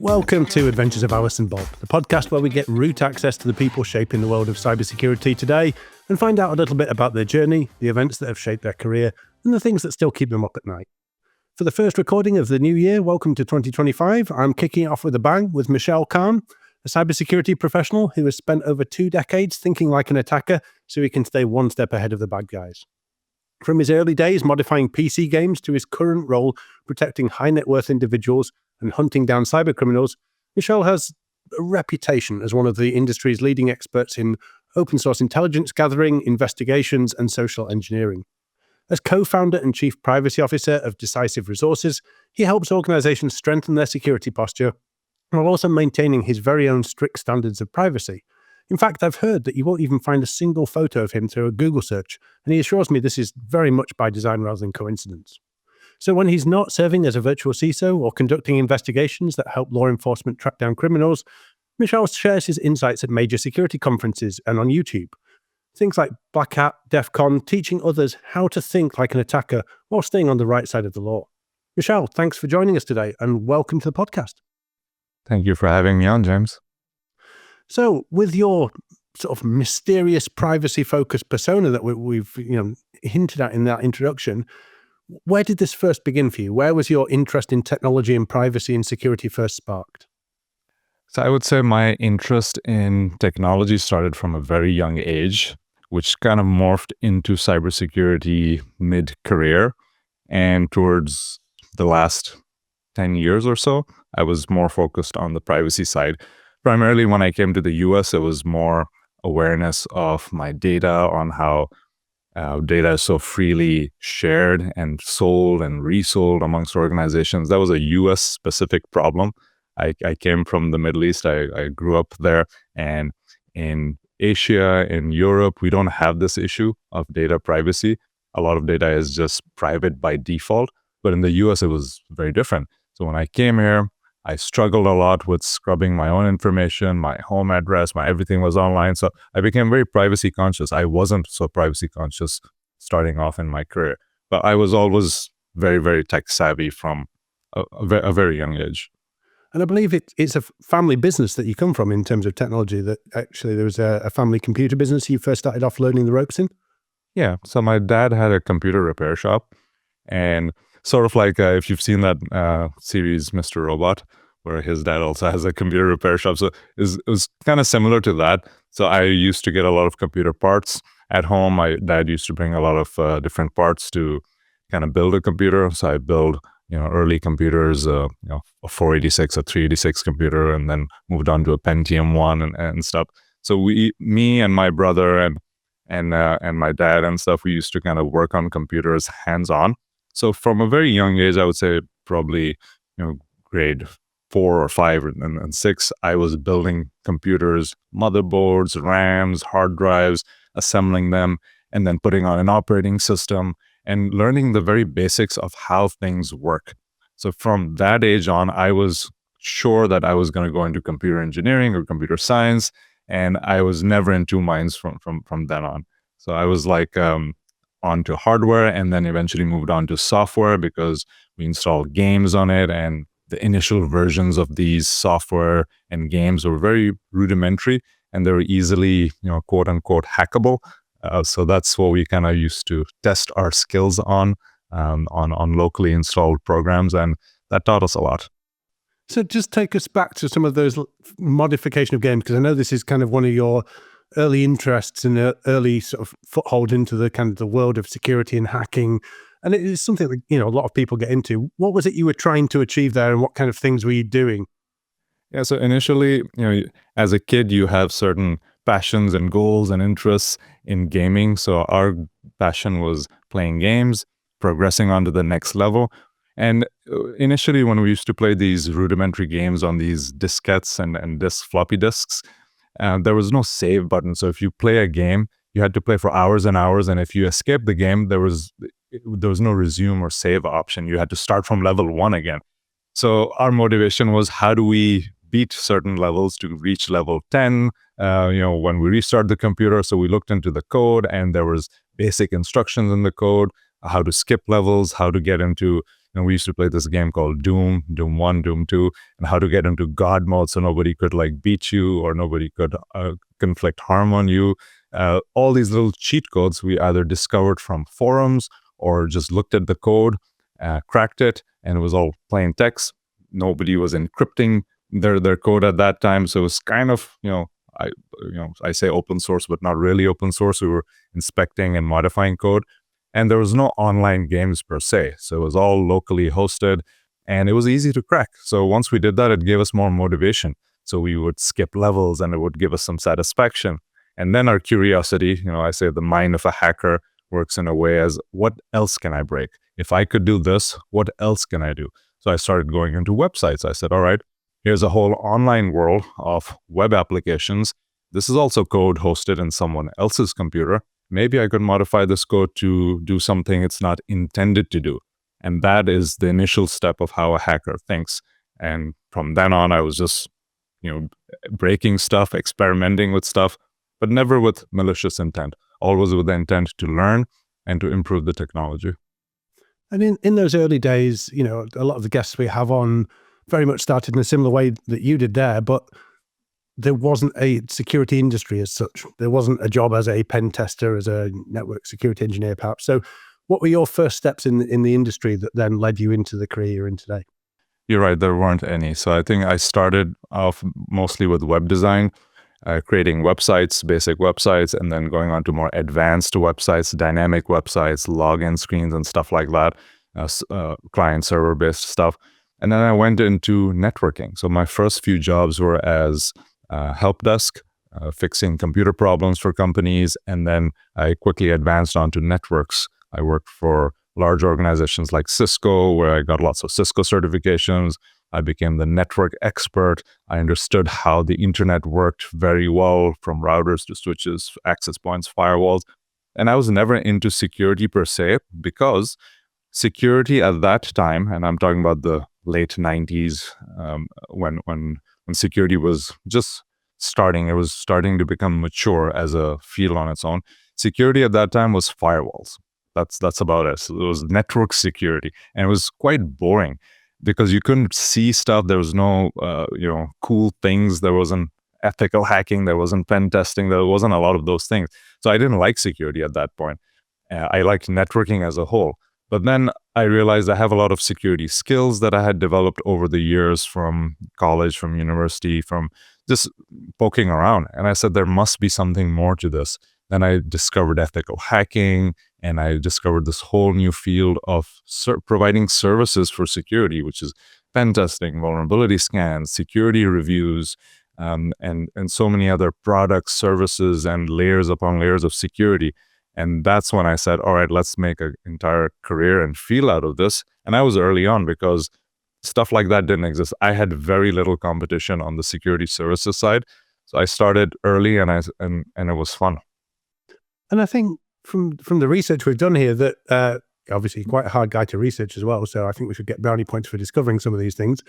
Welcome to Adventures of Alice and Bob, the podcast where we get root access to the people shaping the world of cybersecurity today and find out a little bit about their journey, the events that have shaped their career, and the things that still keep them up at night. For the first recording of the new year, welcome to 2025. I'm kicking it off with a bang with Mishaal Khan, a cybersecurity professional who has spent over 2 decades thinking like an attacker so he can stay one step ahead of the bad guys. From his early days modifying PC games to his current role protecting high net worth individuals and hunting down cybercriminals, Mishaal has a reputation as one of the industry's leading experts in open source intelligence gathering, investigations, and social engineering. As co-founder and chief privacy officer of Decisive Resources, he helps organizations strengthen their security posture while also maintaining his very own strict standards of privacy. In fact, I've heard that you won't even find a single photo of him through a Google search, and he assures me this is very much by design rather than coincidence. So when he's not serving as a virtual CISO or conducting investigations that help law enforcement track down criminals, Mishaal shares his insights at major security conferences and on YouTube. Things like Black Hat, DEF CON, teaching others how to think like an attacker while staying on the right side of the law. Mishaal, thanks for joining us today and welcome to the podcast. Thank you for having me on, James. So with your sort of mysterious privacy-focused persona that we've hinted at in that introduction, where did this first begin for you? Where was your interest in technology and privacy and security first sparked? So I would say my interest in technology started from a very young age, which kind of morphed into cybersecurity mid-career. And towards the last 10 years or so, I was more focused on the privacy side. Primarily when I came to the US, it was more awareness of my data, on how data is so freely shared and sold and resold amongst organizations. That was a US specific problem. I came from the Middle East. I grew up there. And in Asia, in Europe, we don't have this issue of data privacy. A lot of data is just private by default. But in the US, it was very different. So when I came here, I struggled a lot with scrubbing my own information, my home address, my everything was online. So I became very privacy conscious. I wasn't so privacy conscious starting off in my career, but I was always very, very tech savvy from a very young age. And I believe it's a family business that you come from in terms of technology, that actually there was a family computer business you first started off learning the ropes in? Yeah. So my dad had a computer repair shop, and sort of like if you've seen that series, Mr. Robot, where his dad also has a computer repair shop. So it was kind of similar to that. So I used to get a lot of computer parts at home. My dad used to bring a lot of different parts to kind of build a computer. So I build, early computers, a 486, a 386 computer, and then moved on to a Pentium 1 and stuff. So me and my brother and my dad and stuff, we used to kind of work on computers hands-on. So from a very young age, I would say probably, grade 4 or 5 and 6, I was building computers, motherboards, RAMs, hard drives, assembling them, and then putting on an operating system and learning the very basics of how things work. So from that age on, I was sure that I was going to go into computer engineering or computer science, and I was never in two minds from then on. So I was like, onto hardware, and then eventually moved on to software because we installed games on it, and the initial versions of these software and games were very rudimentary and they were easily, quote unquote, hackable. So that's what we kind of used to test our skills on locally installed programs, and that taught us a lot. So just take us back to some of those modification of games, because I know this is kind of one of your early interests and early sort of foothold into the kind of the world of security and hacking. And it is something that, a lot of people get into. What was it you were trying to achieve there, and what kind of things were you doing? Yeah, so initially, as a kid, you have certain passions and goals and interests in gaming. So our passion was playing games, progressing on to the next level. And initially, when we used to play these rudimentary games on these diskettes and floppy disks, there was no save button. So if you play a game, you had to play for hours and hours. And if you escaped the game, there was no resume or save option. You had to start from level 1 again. So our motivation was, how do we beat certain levels to reach level 10? When we restart the computer. So we looked into the code, and there was basic instructions in the code, how to skip levels, how to get into And we used to play this game called Doom, Doom 1, Doom 2, and how to get into God mode so nobody could like beat you or nobody could conflict harm on you. All these little cheat codes we either discovered from forums or just looked at the code, cracked it, and it was all plain text. Nobody was encrypting their code at that time. So it was kind of, I say open source, but not really open source. We were inspecting and modifying code. And there was no online games per se. So it was all locally hosted and it was easy to crack. So once we did that, it gave us more motivation. So we would skip levels and it would give us some satisfaction. And then our curiosity, I say the mind of a hacker works in a way as what else can I break? If I could do this, what else can I do? So I started going into websites. I said, all right, here's a whole online world of web applications. This is also code hosted in someone else's computer. Maybe I could modify this code to do something it's not intended to do. And that is the initial step of how a hacker thinks. And from then on, I was just, breaking stuff, experimenting with stuff, but never with malicious intent, always with the intent to learn and to improve the technology. And in those early days, a lot of the guests we have on very much started in a similar way that you did there, but there wasn't a security industry as such. There wasn't a job as a pen tester, as a network security engineer, perhaps. So what were your first steps in the industry that then led you into the career you're in today? You're right, there weren't any. So I think I started off mostly with web design, creating websites, basic websites, and then going on to more advanced websites, dynamic websites, login screens and stuff like that, client server-based stuff. And then I went into networking. So my first few jobs were as help desk, fixing computer problems for companies. And then I quickly advanced onto networks. I worked for large organizations like Cisco, where I got lots of Cisco certifications. I became the network expert. I understood how the internet worked very well, from routers to switches, access points, firewalls. And I was never into security per se, because security at that time, and I'm talking about the late 90s, when security was just starting, it was starting to become mature as a field on its own. Security at that time was firewalls. That's about it. So it was network security, and it was quite boring because you couldn't see stuff. There was no, cool things. There wasn't ethical hacking. There wasn't pen testing. There wasn't a lot of those things. So I didn't like security at that point. I liked networking as a whole. But then I realized I have a lot of security skills that I had developed over the years from college, from university, from just poking around. And I said, there must be something more to this. Then I discovered ethical hacking, and I discovered this whole new field of providing services for security, which is pen testing, vulnerability scans, security reviews, and so many other products, services, and layers upon layers of security. And that's when I said, all right, let's make an entire career and field out of this. And I was early on because stuff like that didn't exist. I had very little competition on the security services side. So I started early, and it was fun. And I think from the research we've done here that obviously quite a hard guy to research as well. So I think we should get brownie points for discovering some of these things.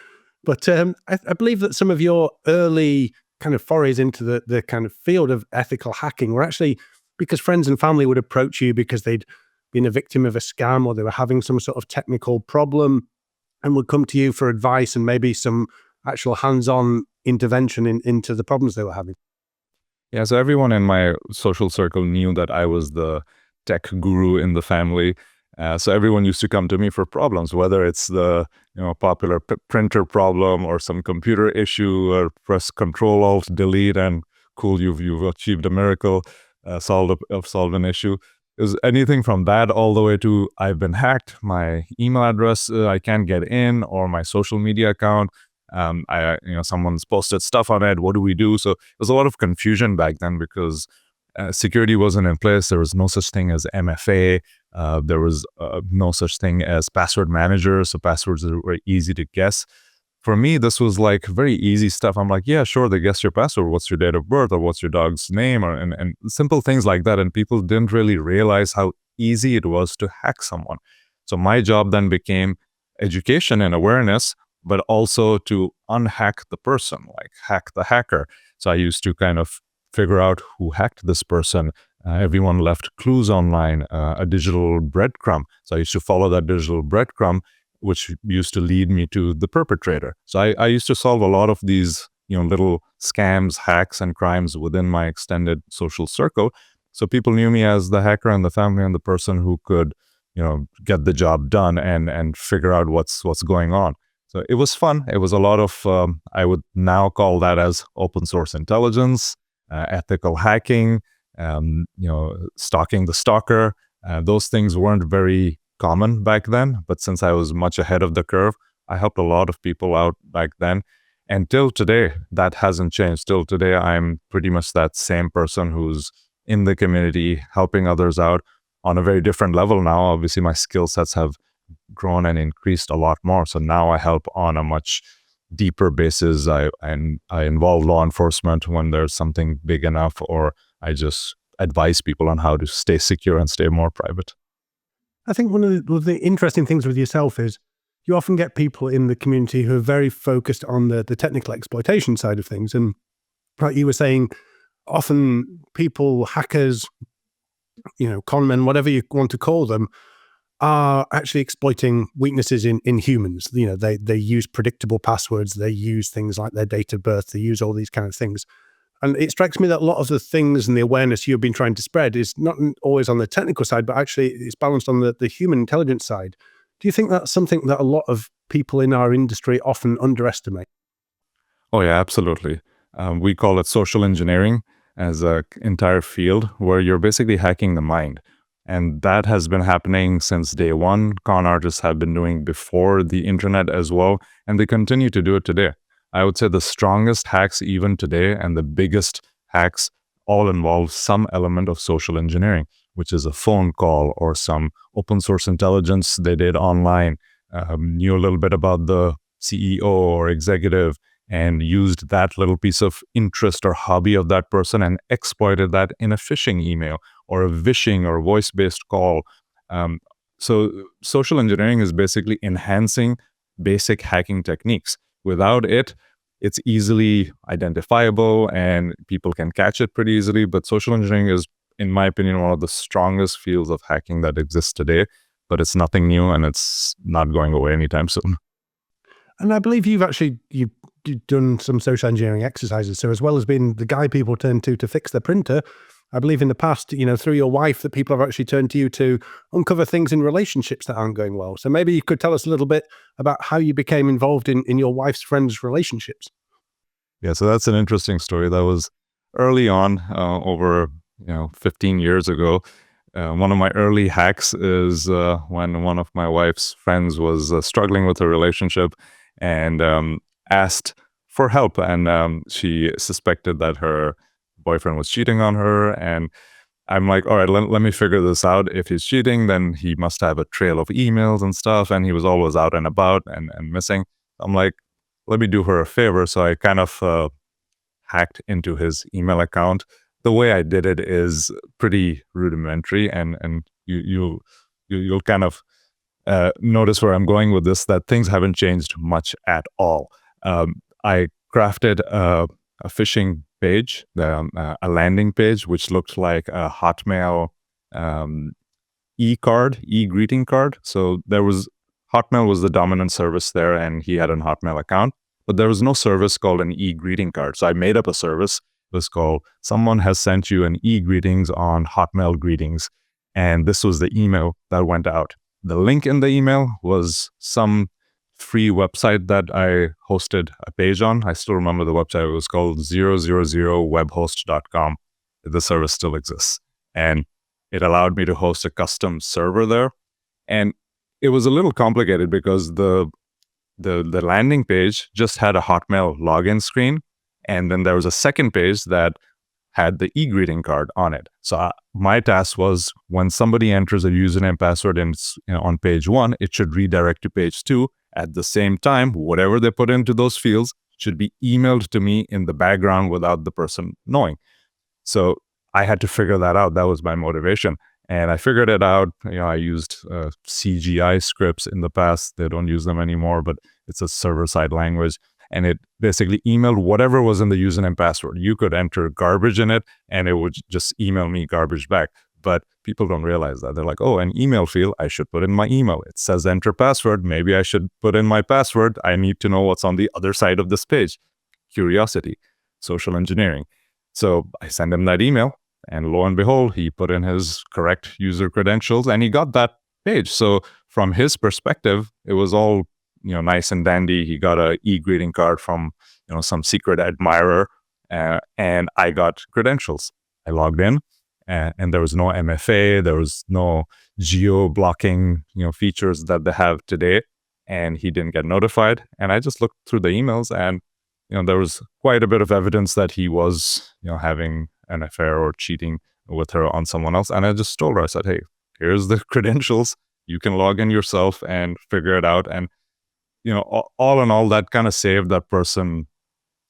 But I believe that some of your early kind of forays into the kind of field of ethical hacking were actually because friends and family would approach you because they'd been a victim of a scam, or they were having some sort of technical problem, and would come to you for advice and maybe some actual hands-on intervention into the problems they were having. Yeah, so everyone in my social circle knew that I was the tech guru in the family. So everyone used to come to me for problems, whether it's the popular printer problem or some computer issue, or press Control-Alt-Delete and cool, you've achieved a miracle, solved an issue. It was anything from that all the way to I've been hacked, my email address I can't get in, or my social media account. Someone's posted stuff on it. What do we do? So there was a lot of confusion back then because security wasn't in place. There was no such thing as MFA. There was no such thing as password manager. So passwords were easy to guess. For me, this was like very easy stuff. I'm like, yeah, sure, they guess your password. What's your date of birth, or what's your dog's name, and simple things like that. And people didn't really realize how easy it was to hack someone. So my job then became education and awareness, but also to unhack the person, like hack the hacker. So I used to kind of figure out who hacked this person. Everyone left clues online, a digital breadcrumb. So I used to follow that digital breadcrumb. which used to lead me to the perpetrator. So I used to solve a lot of these, little scams, hacks, and crimes within my extended social circle. So people knew me as the hacker and the family and the person who could, get the job done and figure out what's going on. So it was fun. It was a lot of, I would now call that as open source intelligence, ethical hacking, stalking the stalker. Those things weren't very common back then, but since I was much ahead of the curve, I helped a lot of people out back then. And till today, that hasn't changed. Till today, I'm pretty much that same person who's in the community, helping others out on a very different level now. Obviously, my skill sets have grown and increased a lot more. So now I help on a much deeper basis. I involve law enforcement when there's something big enough, or I just advise people on how to stay secure and stay more private. I think one of the interesting things with yourself is you often get people in the community who are very focused on the technical exploitation side of things. And like you were saying, often people, hackers, con men, whatever you want to call them, are actually exploiting weaknesses in humans. They use predictable passwords, they use things like their date of birth, they use all these kind of things. And it strikes me that a lot of the things and the awareness you've been trying to spread is not always on the technical side, but actually it's balanced on the human intelligence side. Do you think that's something that a lot of people in our industry often underestimate? Oh yeah, absolutely. We call it social engineering as an entire field where you're basically hacking the mind. And that has been happening since day one. Con artists have been doing before the internet as well, and they continue to do it today. I would say the strongest hacks even today and the biggest hacks all involve some element of social engineering, which is a phone call or some open source intelligence they did online, knew a little bit about the CEO or executive, and used that little piece of interest or hobby of that person and exploited that in a phishing email or a vishing or voice-based call. So social engineering is basically enhancing basic hacking techniques. Without it, it's easily identifiable and people can catch it pretty easily. But social engineering is, in my opinion, one of the strongest fields of hacking that exists today. But it's nothing new and it's not going away anytime soon. And I believe you've done some social engineering exercises. So as well as being the guy people turn to fix their printer, I believe in the past, through your wife, that people have actually turned to you to uncover things in relationships that aren't going well. So maybe you could tell us a little bit about how you became involved in your wife's friends' relationships. Yeah, so that's an interesting story. That was early on, over 15 years ago. One of my early hacks is when one of my wife's friends was struggling with a relationship and asked for help, and she suspected that her boyfriend was cheating on her. And I'm like, all right, let me figure this out. If he's cheating, then he must have a trail of emails and stuff, and he was always out and about and missing. I'm like, let me do her a favor. So I kind of hacked into his email account. The way I did it is pretty rudimentary, and you'll kind of notice where I'm going with this, that things haven't changed much at all. I crafted a phishing page, a landing page, which looked like a Hotmail e-greeting card. So Hotmail was the dominant service there, and he had an Hotmail account, but there was no service called an e-greeting card. So I made up a service. It was called, someone has sent you an e-greetings on Hotmail greetings. And this was the email that went out. The link in the email was some free website that I hosted a page on. I still remember the website. It was called 000webhost.com. The service still exists. And it allowed me to host a custom server there. And it was a little complicated because the landing page just had a Hotmail login screen. And then there was a second page that had the e-greeting card on it. So my task was, when somebody enters a username password on page 1, it should redirect to page 2. At the same time, whatever they put into those fields should be emailed to me in the background without the person knowing. So I had to figure that out. That was my motivation. And I figured it out. I used CGI scripts in the past. They don't use them anymore, but it's a server-side language. And it basically emailed whatever was in the username password. You could enter garbage in it, and it would just email me garbage back. But people don't realize that. They're like, oh, an email field, I should put in my email. It says enter password. Maybe I should put in my password. I need to know what's on the other side of this page. Curiosity, social engineering. So I send him that email, and lo and behold, he put in his correct user credentials and he got that page. So from his perspective, it was all, nice and dandy. He got a e-greeting card from, some secret admirer, and I got credentials. I logged in, and there was no MFA, there was no geo blocking, features that they have today, and he didn't get notified. And I just looked through the emails, and there was quite a bit of evidence that he was, having an affair or cheating with her on someone else. And I just told her, I said, hey, here's the credentials. You can log in yourself and figure it out. And, all in all, that kind of saved that person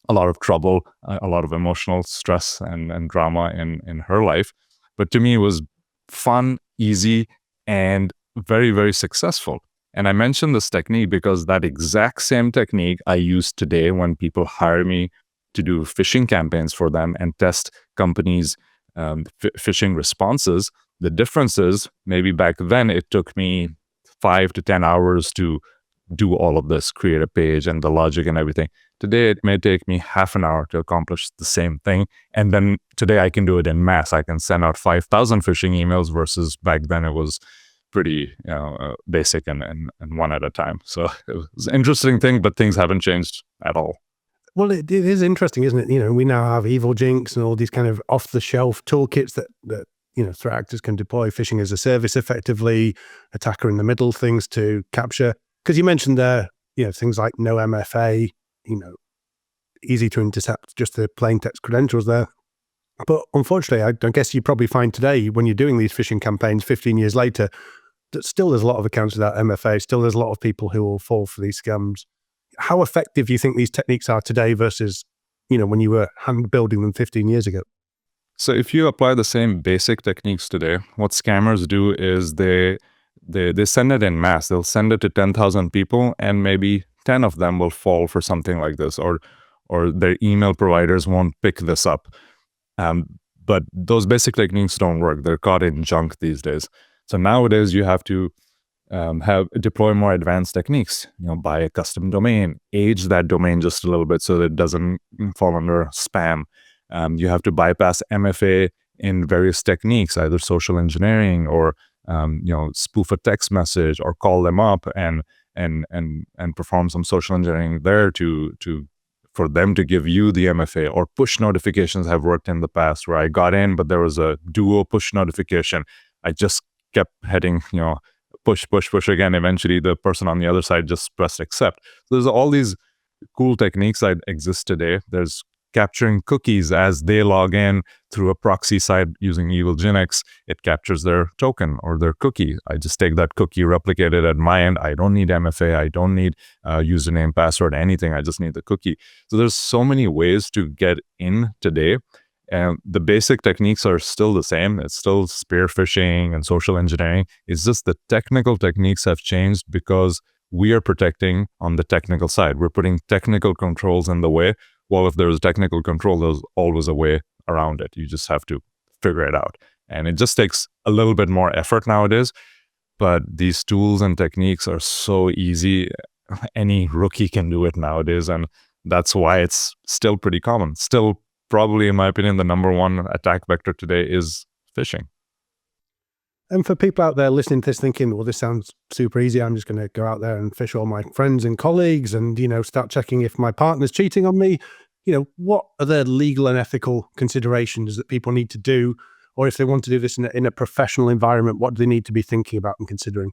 a lot of trouble, a lot of emotional stress and drama in her life. But to me, it was fun, easy, and very, very successful. And I mentioned this technique because that exact same technique I use today when people hire me to do phishing campaigns for them and test companies' phishing responses. The difference is maybe back then it took me 5 to 10 hours to do all of this, create a page and the logic and everything. Today, it may take me half an hour to accomplish the same thing. And then today I can do it in mass. I can send out 5,000 phishing emails versus back then it was pretty basic and one at a time. So it was an interesting thing, but things haven't changed at all. Well, it is interesting, isn't it? We now have Evil Jinx and all these kind of off-the-shelf toolkits that threat actors can deploy, phishing as a service effectively, attacker in the middle things to capture. Because you mentioned there, things like no MFA, easy to intercept, just the plain text credentials there. But unfortunately, I guess you probably find today when you're doing these phishing campaigns 15 years later, that still there's a lot of accounts without MFA, still there's a lot of people who will fall for these scams. How effective do you think these techniques are today versus, when you were hand building them 15 years ago? So if you apply the same basic techniques today, what scammers do is they send it in mass. They'll send it to 10,000 people, and maybe 10 of them will fall for something like this, or their email providers won't pick this up. But those basic techniques don't work. They're caught in junk these days. So nowadays you have to deploy more advanced techniques. Buy a custom domain, age that domain just a little bit so that it doesn't fall under spam. You have to bypass MFA in various techniques, either social engineering or spoof a text message or call them up and perform some social engineering there for them to give you the MFA. Or push notifications have worked in the past where I got in, but there was a duo push notification. I just kept heading, push again. Eventually, the person on the other side just pressed accept. So there's all these cool techniques that exist today. There's capturing cookies as they log in through a proxy site using Evil Jinx. It captures their token or their cookie. I just take that cookie, replicate it at my end. I don't need MFA. I don't need username, password, anything. I just need the cookie. So there's so many ways to get in today. And the basic techniques are still the same. It's still spear phishing and social engineering. It's just the technical techniques have changed because we are protecting on the technical side. We're putting technical controls in the way. Well, if there's a technical control, there's always a way around it. You just have to figure it out. And it just takes a little bit more effort nowadays. But these tools and techniques are so easy. Any rookie can do it nowadays. And that's why it's still pretty common. Still, probably, in my opinion, the number one attack vector today is phishing. And for people out there listening to this thinking, well, this sounds super easy. I'm just going to go out there and phish all my friends and colleagues and, start checking if my partner's cheating on me. What are the legal and ethical considerations that people need to do? Or if they want to do this in a professional environment, what do they need to be thinking about and considering?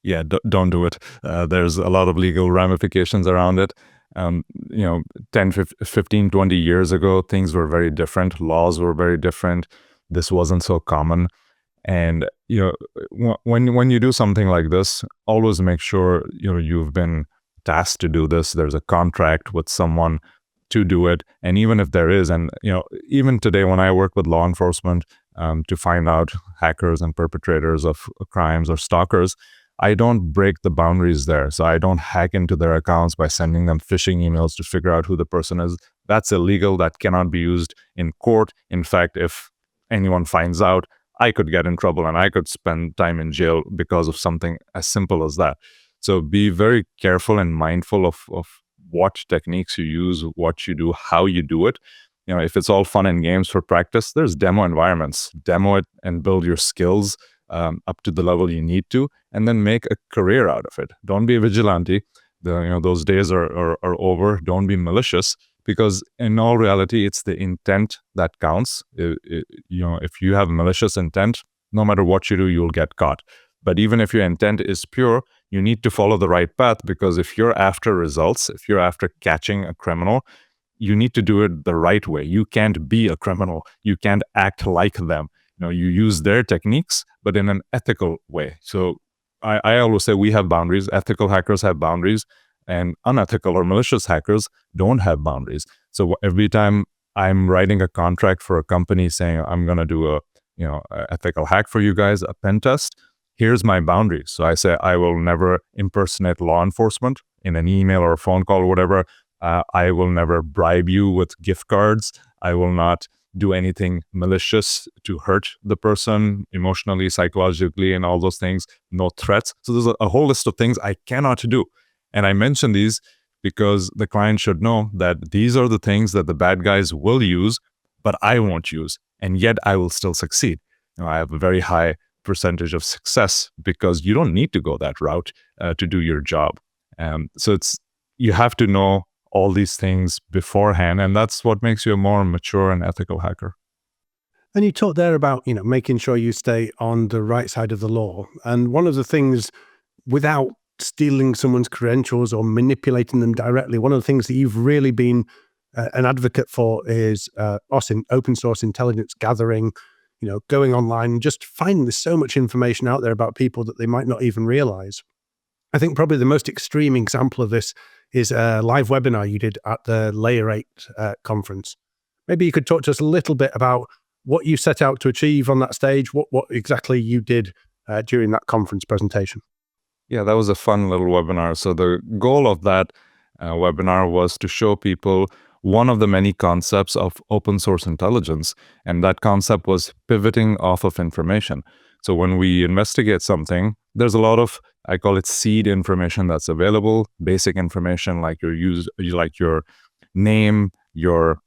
Yeah, don't do it. There's a lot of legal ramifications around it. 10, 15, 20 years ago, things were very different. Laws were very different. This wasn't so common. And, when you do something like this, always make sure, you've been tasked to do this. There's a contract with someone to do it. And even if there is, and, even today when I work with law enforcement to find out hackers and perpetrators of crimes or stalkers, I don't break the boundaries there. So I don't hack into their accounts by sending them phishing emails to figure out who the person is. That's illegal. That cannot be used in court. In fact, if anyone finds out, I could get in trouble and I could spend time in jail because of something as simple as that. So be very careful and mindful of what techniques you use, what you do, how you do it. If it's all fun and games for practice, there's demo environments. Demo it and build your skills up to the level you need to, and then make a career out of it. Don't be a vigilante. Those days are over. Don't be malicious, because in all reality, it's the intent that counts. If you have malicious intent, no matter what you do, you'll get caught. But even if your intent is pure, you need to follow the right path, because if you're after results, if you're after catching a criminal, you need to do it the right way. You can't be a criminal. You can't act like them. You use their techniques, but in an ethical way. So I always say we have boundaries. Ethical hackers have boundaries, and unethical or malicious hackers don't have boundaries. So every time I'm writing a contract for a company saying I'm going to do a ethical hack for you guys, a pen test, here's my boundaries. So I say I will never impersonate law enforcement in an email or a phone call or whatever. I will never bribe you with gift cards. I will not do anything malicious to hurt the person emotionally, psychologically, and all those things. No threats. So there's a whole list of things I cannot do. And I mention these because the client should know that these are the things that the bad guys will use, but I won't use. And yet I will still succeed. I have a very high percentage of success because you don't need to go that route to do your job. So you have to know all these things beforehand, and that's what makes you a more mature and ethical hacker. And you talked there about, making sure you stay on the right side of the law. And one of the things, without stealing someone's credentials or manipulating them directly, one of the things that you've really been an advocate for is OSINT, open source intelligence gathering, going online and just finding there's so much information out there about people that they might not even realize. I think probably the most extreme example of this is a live webinar you did at the Layer 8 conference. Maybe you could talk to us a little bit about what you set out to achieve on that stage, what exactly you did during that conference presentation. Yeah, that was a fun little webinar. So the goal of that webinar was to show people one of the many concepts of open source intelligence. And that concept was pivoting off of information. So when we investigate something, there's a lot of, I call it seed information that's available, basic information like your name, your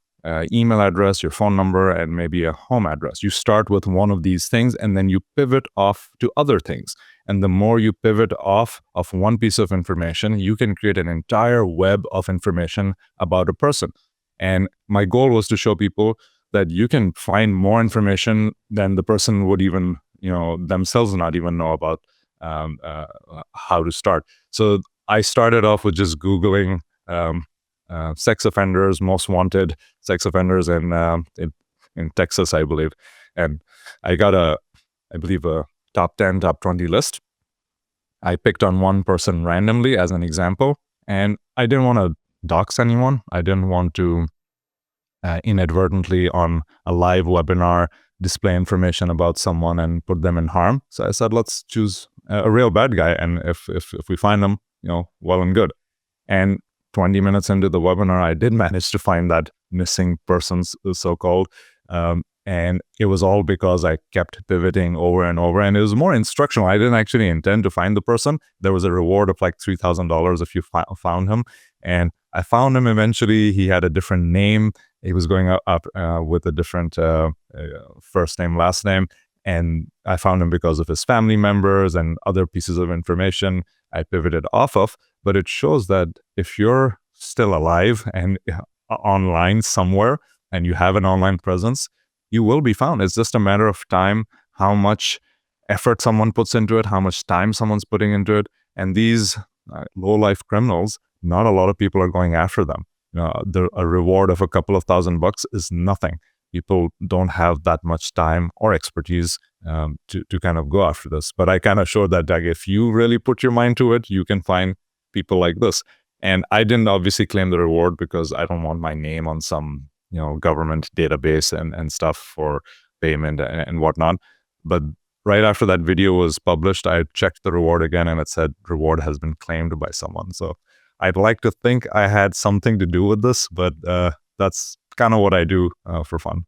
email address, your phone number, and maybe a home address. You start with one of these things and then you pivot off to other things. And the more you pivot off of one piece of information, you can create an entire web of information about a person. And my goal was to show people that you can find more information than the person would even, themselves not even know about how to start. So I started off with just Googling sex offenders, most wanted sex offenders in Texas, I believe. And I got a top 10, top 20 list. I picked on one person randomly as an example, and I didn't want to dox anyone. I didn't want to inadvertently on a live webinar display information about someone and put them in harm. So I said, let's choose a real bad guy, and if we find them, well and good. And 20 minutes into the webinar, I did manage to find that missing person, so-called. And it was all because I kept pivoting over and over. And it was more instructional. I didn't actually intend to find the person. There was a reward of like $3,000 if you found him. And I found him eventually. He had a different name. He was going up with a different first name, last name. And I found him because of his family members and other pieces of information I pivoted off of. But it shows that if you're still alive and online somewhere and you have an online presence, you will be found. It's just a matter of time, how much effort someone puts into it, how much time someone's putting into it. And these low-life criminals, not a lot of people are going after them. A reward of a couple of $1,000 is nothing. People don't have that much time or expertise to kind of go after this. But I kind of showed that if you really put your mind to it, you can find people like this. And I didn't obviously claim the reward because I don't want my name on some government database and stuff for payment and whatnot. But right after that video was published, I checked the reward again and it said reward has been claimed by someone. So I'd like to think I had something to do with this, but that's kind of what I do for fun.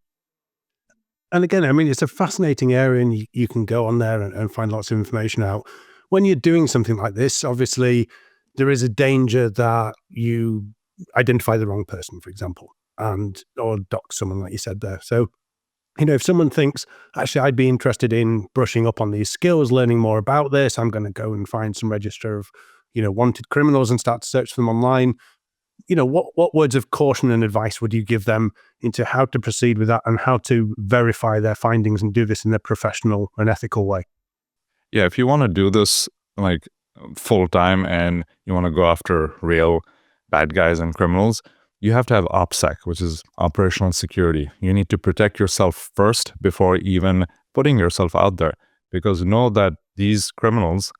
And again, I mean, it's a fascinating area, and you can go on there and find lots of information out. When you're doing something like this, obviously, there is a danger that you identify the wrong person, for example, or dox someone, like you said there. So, if someone thinks, actually, I'd be interested in brushing up on these skills, learning more about this, I'm going to go and find some register of, wanted criminals and start to search for them online. What words of caution and advice would you give them into how to proceed with that and how to verify their findings and do this in a professional and ethical way? Yeah, if you want to do this like full time and you want to go after real bad guys and criminals, you have to have OPSEC, which is operational security. You need to protect yourself first before even putting yourself out there, because know that these criminals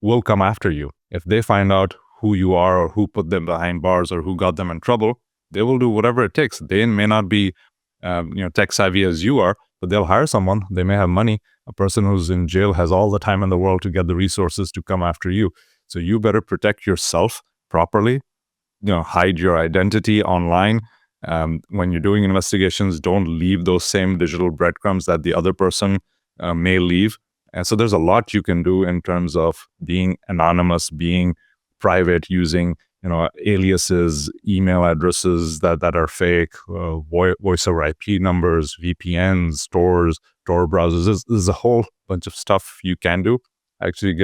will come after you. If they find out who you are or who put them behind bars or who got them in trouble, they will do whatever it takes. They may not be tech savvy as you are, but they'll hire someone. They may have money. A person who's in jail has all the time in the world to get the resources to come after you. So you better protect yourself properly. Hide your identity online. When you're doing investigations, don't leave those same digital breadcrumbs that the other person may leave. And so there's a lot you can do in terms of being anonymous, being private, using aliases, email addresses that are fake, voice over IP numbers, VPNs, Tor browsers. There's a whole bunch of stuff you can do. I actually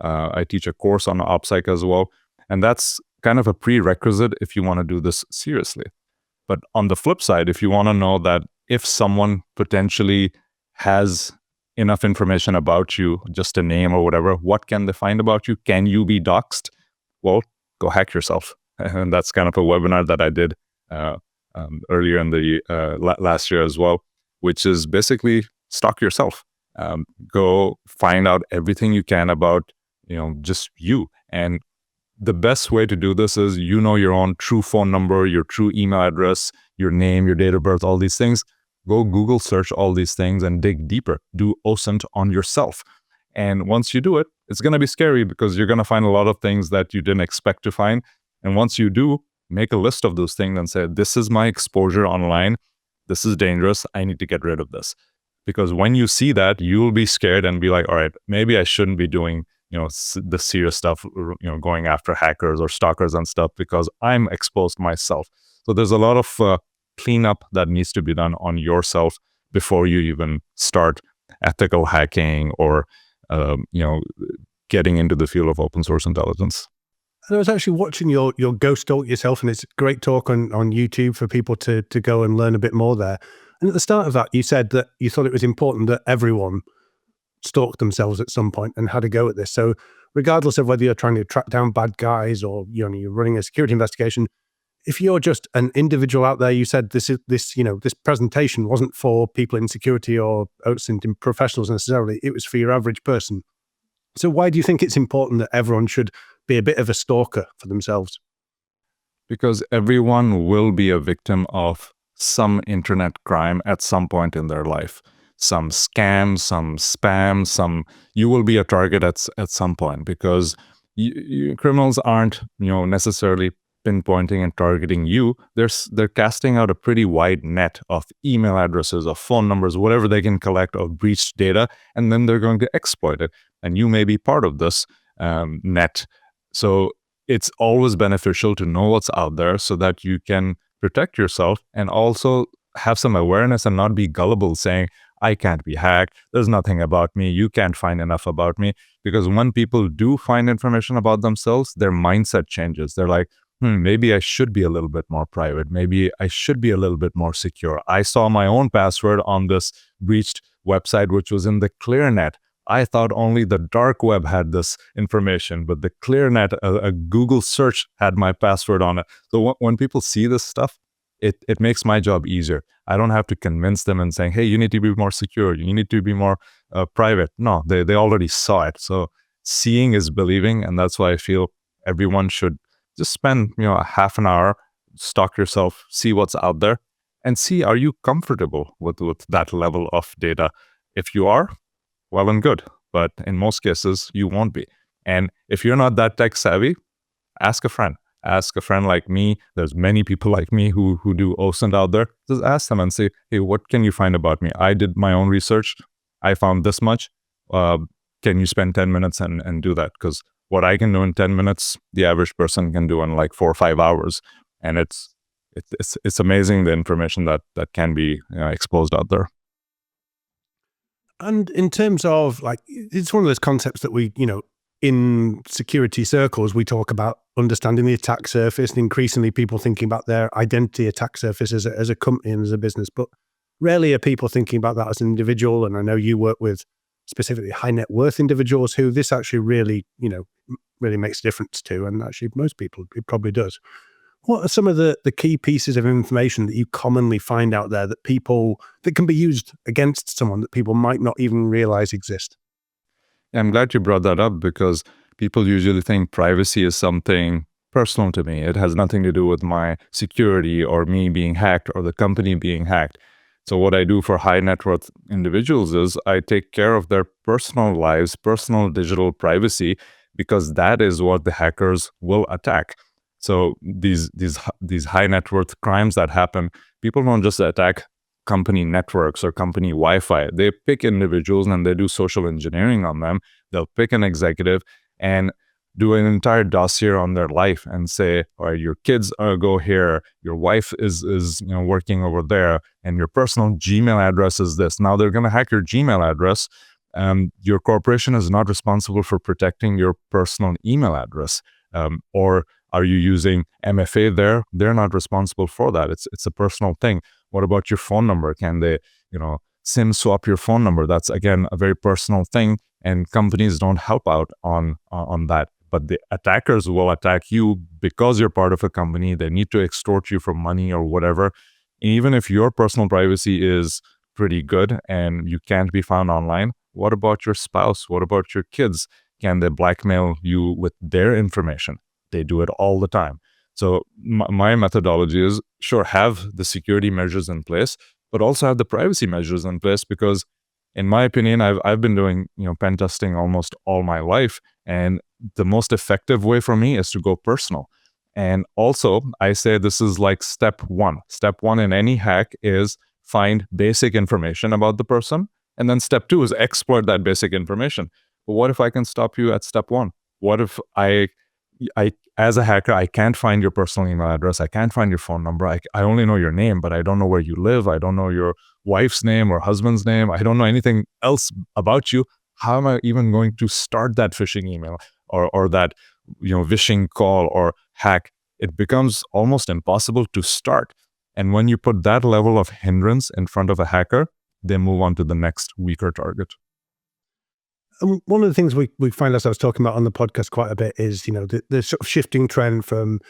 I teach a course on OPSEC as well, and that's kind of a prerequisite if you want to do this seriously. But on the flip side, if you want to know that if someone potentially has enough information about you, just a name or whatever, what can they find about you? Can you be doxxed? Well, go hack yourself. And that's kind of a webinar that I did earlier in the last year as well, which is basically stalk yourself. Go find out everything you can about just you. And the best way to do this is your own true phone number, your true email address, your name, your date of birth, all these things. Go Google search all these things and dig deeper. Do OSINT on yourself. And once you do it, it's going to be scary because you're going to find a lot of things that you didn't expect to find. And once you do, make a list of those things and say, this is my exposure online. This is dangerous. I need to get rid of this. Because when you see that, you'll be scared and be like, all right, maybe I shouldn't be doing the serious stuff, going after hackers or stalkers and stuff because I'm exposed myself. So there's a lot of cleanup that needs to be done on yourself before you even start ethical hacking or getting into the field of open source intelligence. And I was actually watching your Go Stalk Yourself, and it's a great talk on YouTube for people to go and learn a bit more there. And at the start of that, you said that you thought it was important that everyone stalked themselves at some point and had a go at this. So regardless of whether you're trying to track down bad guys or you're running a security investigation, if you're just an individual out there, you said this presentation wasn't for people in security or OSINT professionals necessarily. It was for your average person. So why do you think it's important that everyone should be a bit of a stalker for themselves? Because everyone will be a victim of some internet crime at some point in their life. Some scam, some spam, you will be a target at some point because criminals aren't necessarily pinpointing and targeting you. They're casting out a pretty wide net of email addresses, of phone numbers, whatever they can collect of breached data, and then they're going to exploit it. And you may be part of this net. So it's always beneficial to know what's out there so that you can protect yourself and also have some awareness and not be gullible saying, I can't be hacked. There's nothing about me. You can't find enough about me. Because when people do find information about themselves, their mindset changes. They're like, maybe I should be a little bit more private. Maybe I should be a little bit more secure. I saw my own password on this breached website, which was in the ClearNet. I thought only the dark web had this information, but the ClearNet, a Google search had my password on it. So when people see this stuff, it makes my job easier. I don't have to convince them and saying, hey, you need to be more secure. You need to be more private. No, they already saw it. So seeing is believing. And that's why I feel everyone should just spend a half an hour, stalk yourself, see what's out there, and see, are you comfortable with that level of data? If you are, well and good. But in most cases, you won't be. And if you're not that tech savvy, ask a friend. ask a friend like me. There's many people like me who do OSINT out there. Just ask them and say, hey, what can you find about me? I did my own research. I found this much. Can you spend 10 minutes and do that? Because what I can do in 10 minutes, the average person can do in like 4 or 5 hours. And it's amazing the information that can be exposed out there. And in terms of like, it's one of those concepts that we, in security circles, we talk about understanding the attack surface, and increasingly people thinking about their identity attack surface as a company and as a business, but rarely are people thinking about that as an individual. And I know you work with specifically high net worth individuals who this actually really, really makes a difference to. And actually most people, it probably does. What are some of the key pieces of information that you commonly find out there that can be used against someone that people might not even realize exist? I'm glad you brought that up, because people usually think privacy is something personal to me. It has nothing to do with my security or me being hacked or the company being hacked. So what I do for high net worth individuals is I take care of their personal lives, personal digital privacy, because that is what the hackers will attack. So these high net worth crimes that happen, people don't just attack company networks or company Wi-Fi. They pick individuals and they do social engineering on them. They'll pick an executive and do an entire dossier on their life and say, all right, your kids go here, your wife is working over there, and your personal Gmail address is this. Now they're going to hack your Gmail address. Your corporation is not responsible for protecting your personal email address. Or are you using MFA there? They're not responsible for that. It's a personal thing. What about your phone number? Can they, SIM swap your phone number? That's, again, a very personal thing, and companies don't help out on that. But the attackers will attack you because you're part of a company. They need to extort you for money or whatever. Even if your personal privacy is pretty good and you can't be found online, what about your spouse? What about your kids? Can they blackmail you with their information? They do it all the time. So my methodology is, sure, have the security measures in place, but also have the privacy measures in place, because in my opinion, I've been doing pen testing almost all my life, and the most effective way for me is to go personal. And also, I say this is like step one. Step one in any hack is find basic information about the person, and then step two is exploit that basic information. But what if I can stop you at step one? What if I as a hacker, I can't find your personal email address. I can't find your phone number. I only know your name, but I don't know where you live. I don't know your wife's name or husband's name. I don't know anything else about you. How am I even going to start that phishing email or that phishing call or hack? It becomes almost impossible to start. And when you put that level of hindrance in front of a hacker, they move on to the next weaker target. One of the things we find ourselves talking about on the podcast quite a bit is, the sort of shifting trend from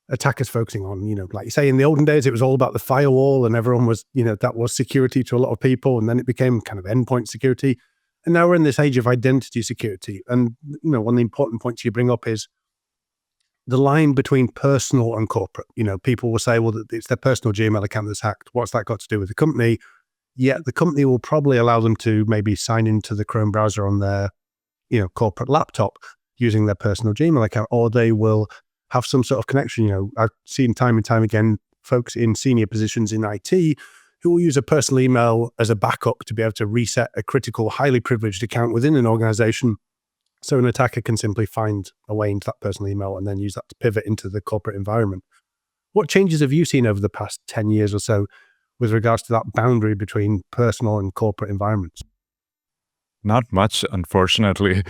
attackers focusing on, like you say, in the olden days, it was all about the firewall and everyone was, that was security to a lot of people. And then it became kind of endpoint security. And now we're in this age of identity security. And, one of the important points you bring up is the line between personal and corporate. People will say, well, it's their personal Gmail account that's hacked. What's that got to do with the company? Yet the company will probably allow them to maybe sign into the Chrome browser on their, corporate laptop using their personal Gmail account, or they will have some sort of connection. I've seen time and time again, folks in senior positions in IT who will use a personal email as a backup to be able to reset a critical, highly privileged account within an organization. So an attacker can simply find a way into that personal email and then use that to pivot into the corporate environment. What changes have you seen over the past 10 years or so with regards to that boundary between personal and corporate environments? Not much, unfortunately.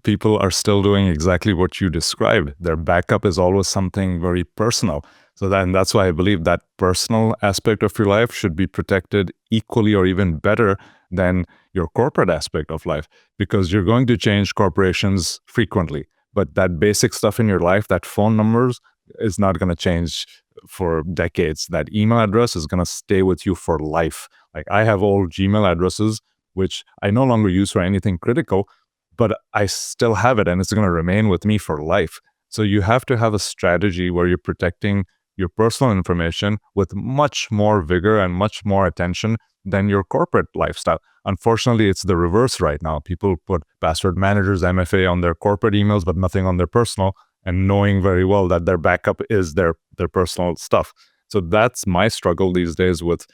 People are still doing exactly what you described. Their backup is always something very personal. So that's why I believe that personal aspect of your life should be protected equally or even better than your corporate aspect of life, because you're going to change corporations frequently. But that basic stuff in your life, that phone numbers, is not going to change for decades. That email address is going to stay with you for life. Like, I have old Gmail addresses, which I no longer use for anything critical, but I still have it and it's going to remain with me for life. So you have to have a strategy where you're protecting your personal information with much more vigor and much more attention than your corporate lifestyle. Unfortunately, it's the reverse right now. People put password managers, MFA on their corporate emails, but nothing on their personal. and knowing very well that their backup is their personal stuff. So that's my struggle these days with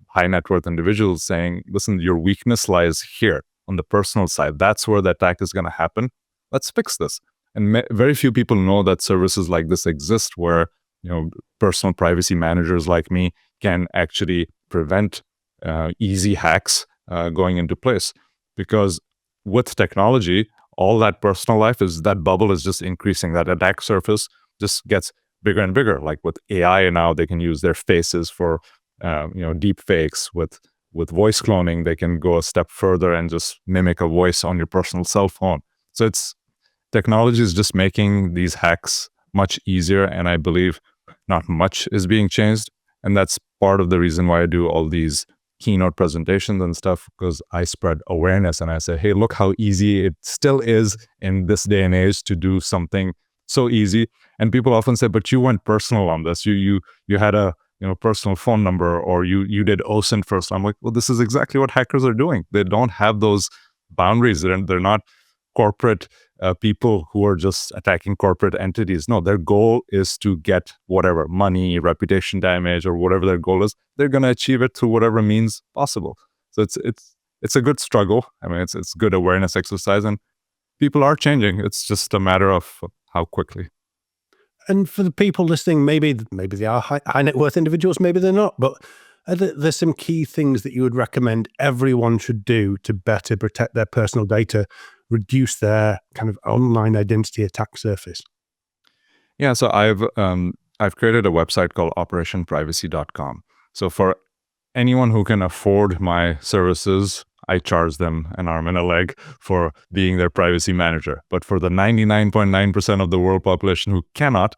high net worth individuals saying, listen, your weakness lies here on the personal side. That's where the attack is going to happen. Let's fix this. And very few people know that services like this exist, where personal privacy managers like me can actually prevent easy hacks going into place. Because with technology, all that personal life that bubble is just increasing. That attack surface just gets bigger and bigger. Like with AI now, they can use their faces for deep fakes. With voice cloning, they can go a step further and just mimic a voice on your personal cell phone. So technology is just making these hacks much easier, and I believe not much is being changed. And that's part of the reason why I do all these keynote presentations and stuff, because I spread awareness and I say, hey, look how easy it still is in this day and age to do something so easy. And people often say, but you went personal on this. You had a personal phone number, or you did OSINT first. I'm like, well, this is exactly what hackers are doing. They don't have those boundaries. They're not corporate people who are just attacking corporate entities. No, their goal is to get whatever money, reputation damage, or whatever their goal is. They're going to achieve it through whatever means possible. So it's a good struggle. I mean, it's good awareness exercise, and people are changing. It's just a matter of how quickly. And for the people listening, maybe they are high net worth individuals, maybe they're not, but there's some key things that you would recommend everyone should do to better protect their personal data, reduce their kind of online identity attack surface? Yeah, so I've created a website called operationprivacy.com. So for anyone who can afford my services, I charge them an arm and a leg for being their privacy manager. But for the 99.9% of the world population who cannot,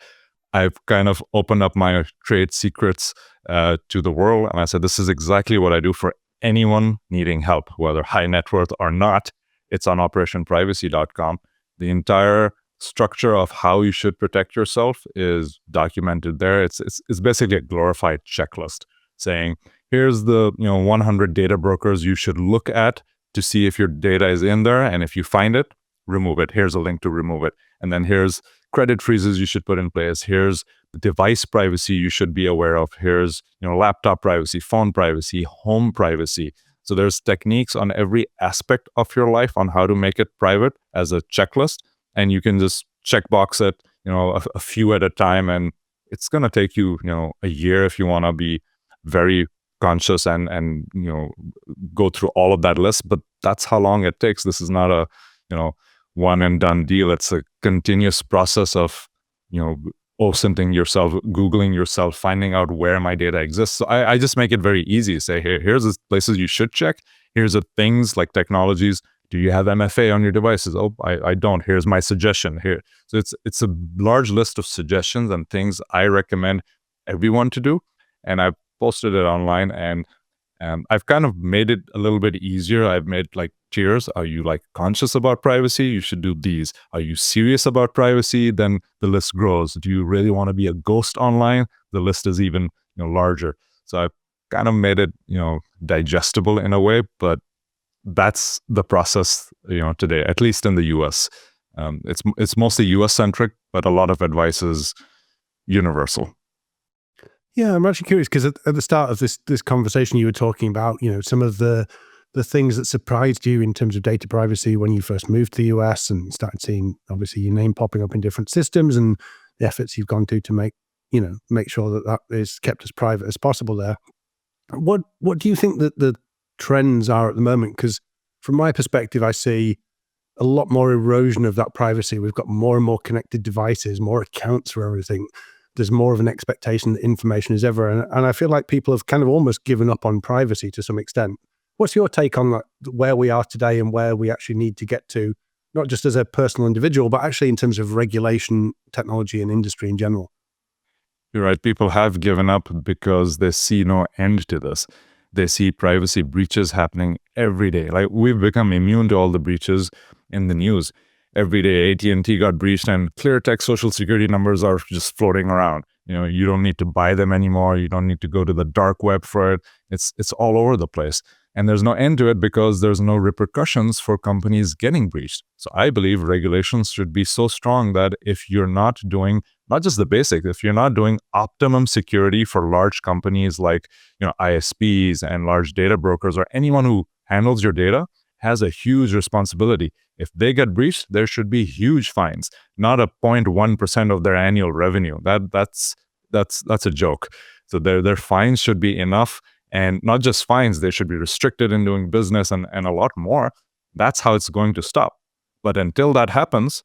I've kind of opened up my trade secrets to the world. And I said, this is exactly what I do for anyone needing help, whether high net worth or not. It's on operationprivacy.com. The entire structure of how you should protect yourself is documented there. It's basically a glorified checklist saying, here's the 100 data brokers you should look at to see if your data is in there, and if you find it, remove it. Here's a link to remove it. And then here's credit freezes you should put in place. Here's the device privacy you should be aware of. Here's laptop privacy, phone privacy, home privacy. So there's techniques on every aspect of your life on how to make it private as a checklist, and you can just checkbox it, a few at a time, and it's going to take you, a year if you want to be very conscious and go through all of that list. But that's how long it takes. This is not a one and done deal. It's a continuous process of OSINTing yourself, Googling yourself, finding out where my data exists. So I just make it very easy. Say, here's the places you should check. Here's the things like technologies. Do you have MFA on your devices? Oh, I don't. Here's my suggestion here. So it's a large list of suggestions and things I recommend everyone to do. And I've posted it online, and I've kind of made it a little bit easier. I've made like tiers. Are you conscious about privacy? You should do these. Are you serious about privacy? Then the list grows. Do you really want to be a ghost online? The list is even larger. So I've kind of made it digestible in a way, but that's the process today, at least in the US. It's mostly US centric, but a lot of advice is universal. Yeah, I'm actually curious because at the start of this conversation, you were talking about some of the things that surprised you in terms of data privacy when you first moved to the US and started seeing obviously your name popping up in different systems and the efforts you've gone to make sure that is kept as private as possible there. What do you think that the trends are at the moment? Because from my perspective, I see a lot more erosion of that privacy. We've got more and more connected devices, more accounts for everything. There's more of an expectation that information is ever. And I feel like people have kind of almost given up on privacy to some extent. What's your take on that, where we are today and where we actually need to get to, not just as a personal individual, but actually in terms of regulation, technology, and industry in general? You're right. People have given up because they see no end to this. They see privacy breaches happening every day. Like, we've become immune to all the breaches in the news. Every day, AT&T got breached, and clear text social security numbers are just floating around. You don't need to buy them anymore. You don't need to go to the dark web for it. It's all over the place. And there's no end to it because there's no repercussions for companies getting breached. So I believe regulations should be so strong that if you're not doing not just the basics, if you're not doing optimum security for large companies like ISPs and large data brokers, or anyone who handles your data has a huge responsibility. If they get breached, there should be huge fines, not a 0.1% of their annual revenue. That's a joke. So their fines should be enough, and not just fines, they should be restricted in doing business and a lot more. That's how it's going to stop. But until that happens,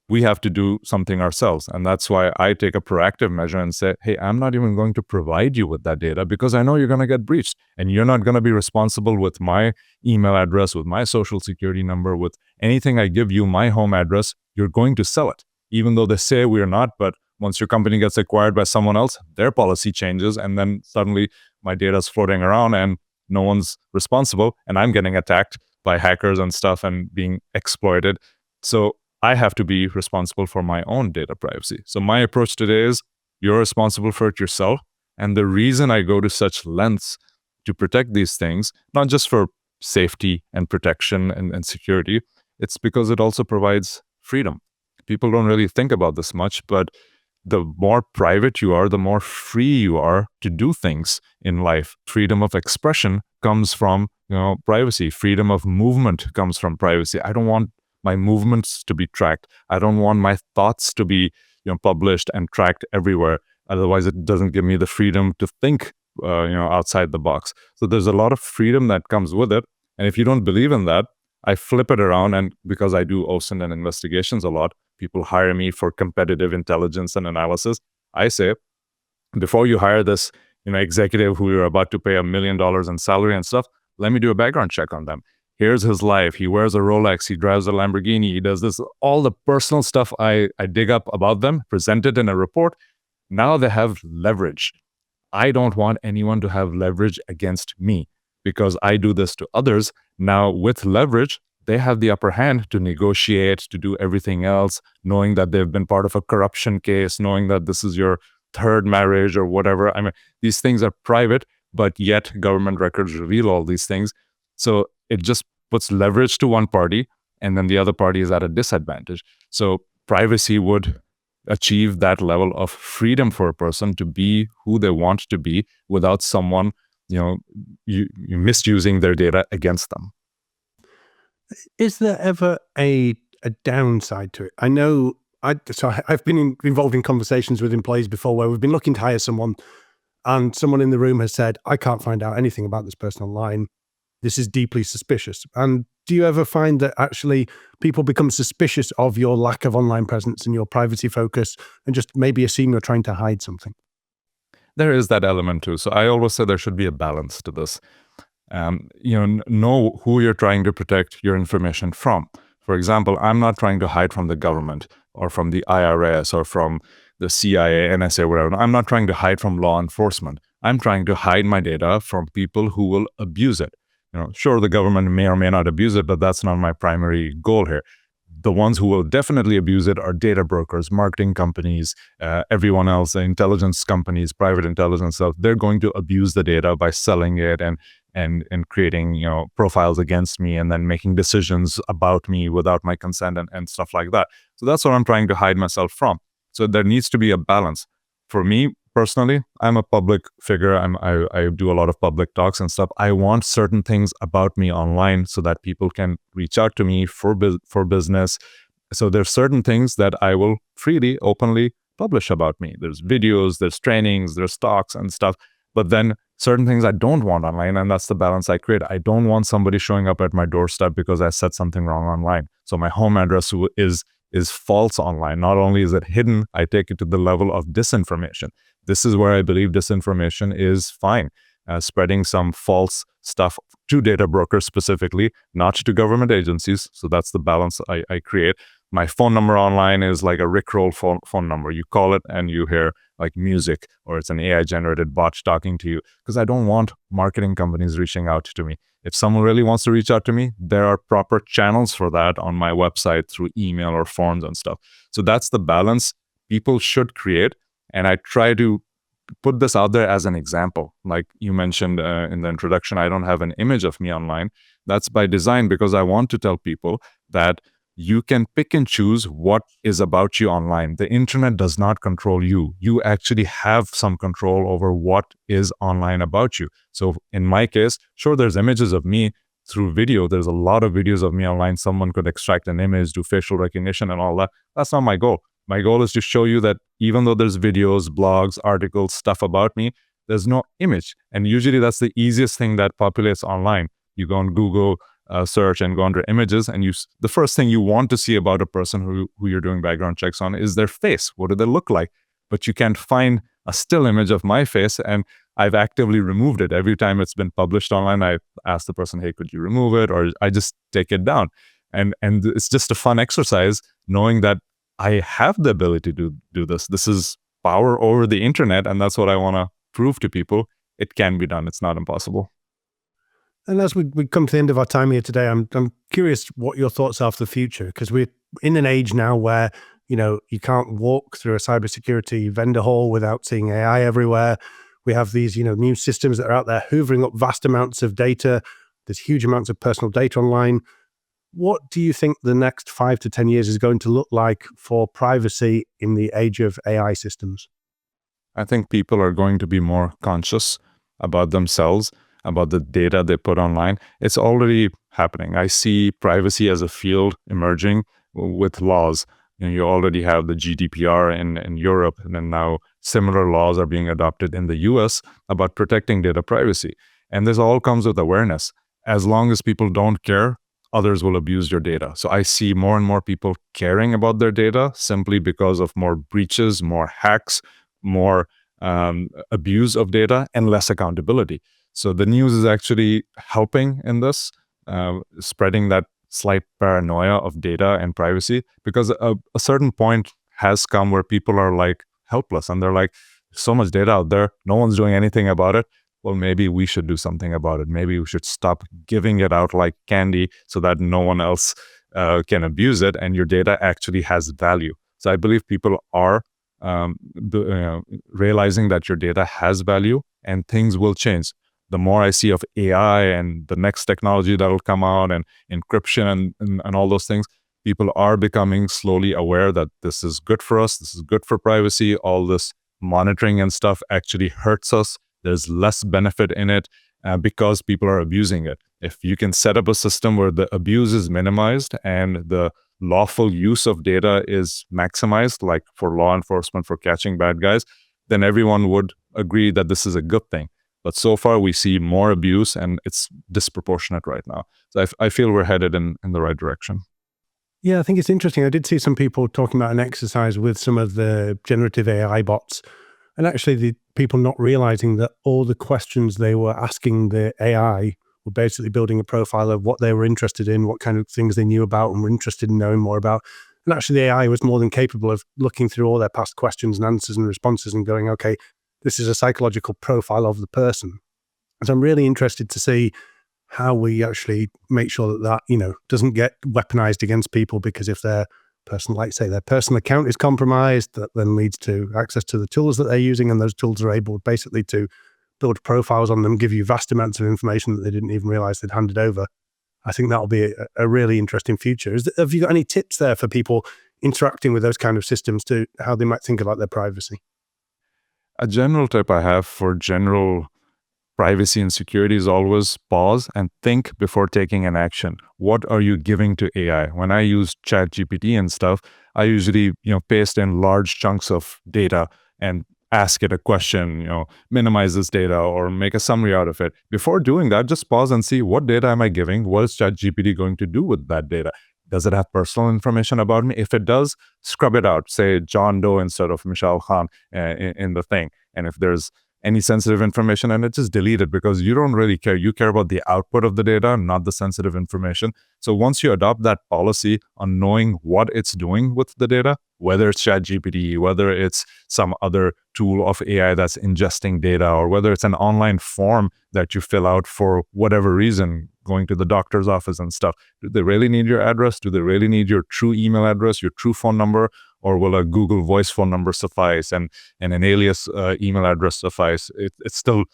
we have to do something ourselves. And that's why I take a proactive measure and say, hey, I'm not even going to provide you with that data because I know you're going to get breached. And you're not going to be responsible with my email address, with my social security number, with anything I give you, my home address. You're going to sell it, even though they say we're not. But once your company gets acquired by someone else, their policy changes. And then suddenly my data is floating around and no one's responsible. And I'm getting attacked by hackers and stuff and being exploited. So I have to be responsible for my own data privacy. So my approach today is you're responsible for it yourself. And the reason I go to such lengths to protect these things, not just for safety and protection and security, it's because it also provides freedom. People don't really think about this much, but the more private you are, the more free you are to do things in life. Freedom of expression comes from privacy. Freedom of movement comes from privacy. I don't want my movements to be tracked. I don't want my thoughts to be published and tracked everywhere. Otherwise, it doesn't give me the freedom to think outside the box. So there's a lot of freedom that comes with it. And if you don't believe in that, I flip it around. And because I do OSINT and investigations a lot, people hire me for competitive intelligence and analysis. I say, before you hire this executive who you're about to pay $1 million in salary and stuff, let me do a background check on them. Here's his life. He wears a Rolex. He drives a Lamborghini. He does this. All the personal stuff I dig up about them, present it in a report. Now they have leverage. I don't want anyone to have leverage against me because I do this to others. Now with leverage, they have the upper hand to negotiate, to do everything else, knowing that they've been part of a corruption case, knowing that this is your third marriage or whatever. I mean, these things are private, but yet government records reveal all these things. So it just puts leverage to one party, and then the other party is at a disadvantage. So privacy would achieve that level of freedom for a person to be who they want to be without someone, you misusing their data against them. Is there ever a downside to it? I know I've been involved in conversations with employees before where we've been looking to hire someone, and someone in the room has said, I can't find out anything about this person online. This is deeply suspicious. And do you ever find that actually people become suspicious of your lack of online presence and your privacy focus and just maybe assume you're trying to hide something? There is that element too. So I always say there should be a balance to this. Know who you're trying to protect your information from. For example, I'm not trying to hide from the government or from the IRS or from the CIA, NSA, whatever. I'm not trying to hide from law enforcement. I'm trying to hide my data from people who will abuse it. Sure, the government may or may not abuse it, but that's not my primary goal here. The ones who will definitely abuse it are data brokers, marketing companies, everyone else, intelligence companies, private intelligence stuff. They're going to abuse the data by selling it and creating profiles against me and then making decisions about me without my consent and stuff like that. So that's what I'm trying to hide myself from. So there needs to be a balance. For me personally, I'm a public figure. I do a lot of public talks and stuff. I want certain things about me online so that people can reach out to me for business. So there's certain things that I will freely, openly publish about me. There's videos, there's trainings, there's talks and stuff. But then certain things I don't want online, and that's the balance I create. I don't want somebody showing up at my doorstep because I said something wrong online. So my home address is false online. Not only is it hidden, I take it to the level of disinformation. This is where I believe disinformation is fine. Spreading some false stuff to data brokers specifically, not to government agencies. So that's the balance I create. My phone number online is like a Rickroll phone number. You call it and you hear like music, or it's an AI-generated bot talking to you, because I don't want marketing companies reaching out to me. If someone really wants to reach out to me, there are proper channels for that on my website through email or forms and stuff. So that's the balance people should create. And I try to put this out there as an example. Like you mentioned in the introduction, I don't have an image of me online. That's by design, because I want to tell people that you can pick and choose what is about you online. The internet does not control you. You actually have some control over what is online about you. So in my case, sure, there's images of me through video. There's a lot of videos of me online. Someone could extract an image, do facial recognition and all that. That's not my goal. My goal is to show you that even though there's videos, blogs, articles, stuff about me, there's no image. And usually that's the easiest thing that populates online. You go on Google, search and go under images, and the first thing you want to see about a person who you're doing background checks on is their face. What do they look like? But you can't find a still image of my face, and I've actively removed it. Every time it's been published online, I ask the person, hey, could you remove it? Or I just take it down. And it's just a fun exercise knowing that I have the ability to do this. This is power over the internet, and that's what I want to prove to people. It can be done. It's not impossible. And as we come to the end of our time here today, I'm curious what your thoughts are for the future, because we're in an age now where, you can't walk through a cybersecurity vendor hall without seeing AI everywhere. We have these, new systems that are out there hoovering up vast amounts of data. There's huge amounts of personal data online. What do you think the next 5 to 10 years is going to look like for privacy in the age of AI systems? I think people are going to be more conscious about themselves, about the data they put online. It's already happening. I see privacy as a field emerging with laws. You already have the GDPR in Europe, and then now similar laws are being adopted in the US about protecting data privacy. And this all comes with awareness. As long as people don't care, others will abuse your data. So I see more and more people caring about their data simply because of more breaches, more hacks, more abuse of data, and less accountability. So the news is actually helping in this, spreading that slight paranoia of data and privacy, because a certain point has come where people are like helpless and they're like, so much data out there, no one's doing anything about it. Well, maybe we should do something about it. Maybe we should stop giving it out like candy so that no one else can abuse it and your data actually has value. So I believe people are realizing that your data has value and things will change. The more I see of AI and the next technology that will come out and encryption and all those things, people are becoming slowly aware that this is good for us. This is good for privacy. All this monitoring and stuff actually hurts us. There's less benefit in it because people are abusing it. If you can set up a system where the abuse is minimized and the lawful use of data is maximized, like for law enforcement, for catching bad guys, then everyone would agree that this is a good thing. But so far, we see more abuse, and it's disproportionate right now. So I feel we're headed in the right direction. Yeah, I think it's interesting. I did see some people talking about an exercise with some of the generative AI bots, and actually the people not realizing that all the questions they were asking the AI were basically building a profile of what they were interested in, what kind of things they knew about and were interested in knowing more about. And actually the AI was more than capable of looking through all their past questions and answers and responses and going, okay, this is a psychological profile of the person. So I'm really interested to see how we actually make sure that doesn't get weaponized against people, because if their personal account is compromised, that then leads to access to the tools that they're using, and those tools are able basically to build profiles on them, give you vast amounts of information that they didn't even realize they'd handed over. I think that'll be a really interesting future. Have you got any tips there for people interacting with those kind of systems to how they might think about their privacy? A general tip I have for general privacy and security is always pause and think before taking an action. What are you giving to AI? When I use ChatGPT and stuff, I usually, paste in large chunks of data and ask it a question, minimize this data or make a summary out of it. Before doing that, just pause and see, what data am I giving? What is ChatGPT going to do with that data? Does it have personal information about me? If it does, scrub it out. Say John Doe instead of Mishaal Khan in the thing. And if there's any sensitive information in it, just delete it, because you don't really care. You care about the output of the data, not the sensitive information. So once you adopt that policy on knowing what it's doing with the data, whether it's ChatGPT, whether it's some other tool of AI that's ingesting data, or whether it's an online form that you fill out for whatever reason, going to the doctor's office and stuff. Do they really need your address? Do they really need your true email address, your true phone number? Or will a Google voice phone number suffice and an alias email address suffice? It's still,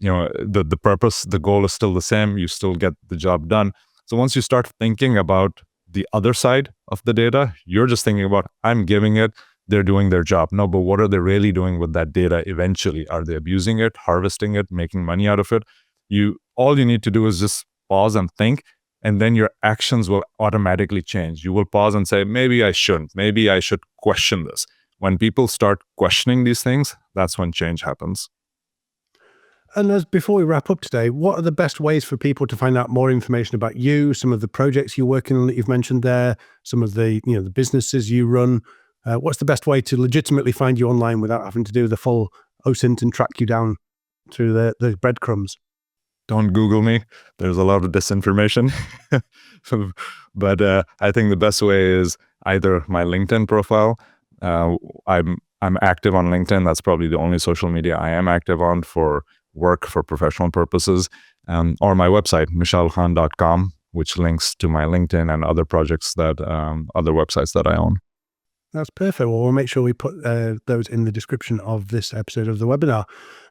the purpose, the goal is still the same. You still get the job done. So once you start thinking about the other side of the data, you're just thinking about, I'm giving it, they're doing their job. No, but what are they really doing with that data eventually? Are they abusing it, harvesting it, making money out of it? All you need to do is just pause and think, and then your actions will automatically change. You will pause and say, maybe I shouldn't. Maybe I should question this. When people start questioning these things, that's when change happens. And before we wrap up today, what are the best ways for people to find out more information about you, some of the projects you're working on that you've mentioned there, some of the the businesses you run? What's the best way to legitimately find you online without having to do the full OSINT and track you down through the breadcrumbs? Don't Google me. There's a lot of disinformation. But I think the best way is either my LinkedIn profile. I'm active on LinkedIn. That's probably the only social media I am active on for work, for professional purposes, or my website, mishalkhan.com, which links to my LinkedIn and other projects other websites that I own. That's perfect. Well, we'll make sure we put those in the description of this episode of the webinar.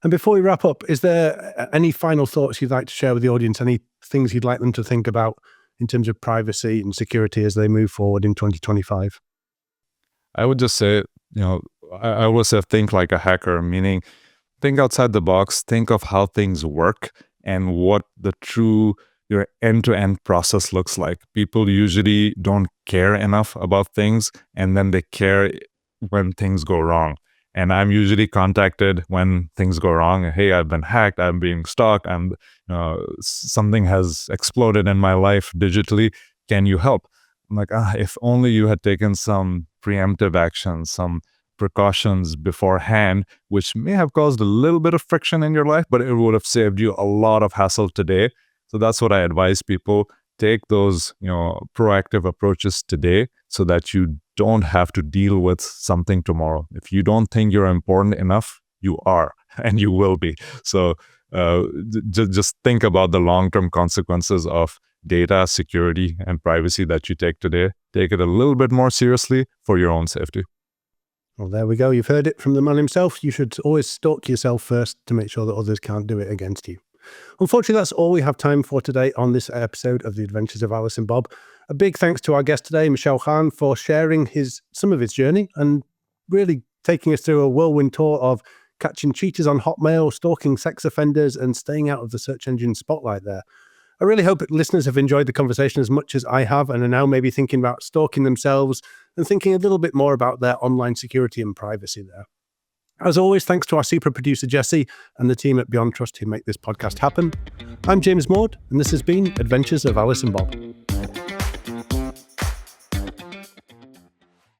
And before we wrap up, is there any final thoughts you'd like to share with the audience? Any things you'd like them to think about in terms of privacy and security as they move forward in 2025? I would just say, I always say think like a hacker, meaning think outside the box, think of how things work and what your end-to-end process looks like. People usually don't care enough about things, and then they care when things go wrong. And I'm usually contacted when things go wrong. Hey, I've been hacked, I'm being stalked, and something has exploded in my life digitally. Can you help? I'm like, if only you had taken some preemptive action, some precautions beforehand, which may have caused a little bit of friction in your life, but it would have saved you a lot of hassle today. So that's what I advise people. Take those, proactive approaches today so that you don't have to deal with something tomorrow. If you don't think you're important enough, you are, and you will be. So just think about the long-term consequences of data security and privacy that you take today. Take it a little bit more seriously for your own safety. Well, there we go. You've heard it from the man himself. You should always stalk yourself first to make sure that others can't do it against you. Unfortunately, that's all we have time for today on this episode of The Adventures of Alice and Bob. A big thanks to our guest today, Mishaal Khan, for sharing some of his journey and really taking us through a whirlwind tour of catching cheaters on Hotmail, stalking sex offenders, and staying out of the search engine spotlight there. I really hope listeners have enjoyed the conversation as much as I have and are now maybe thinking about stalking themselves and thinking a little bit more about their online security and privacy there. As always, thanks to our super producer, Jesse, and the team at BeyondTrust who make this podcast happen. I'm James Maud, and this has been Adventures of Alice and Bob.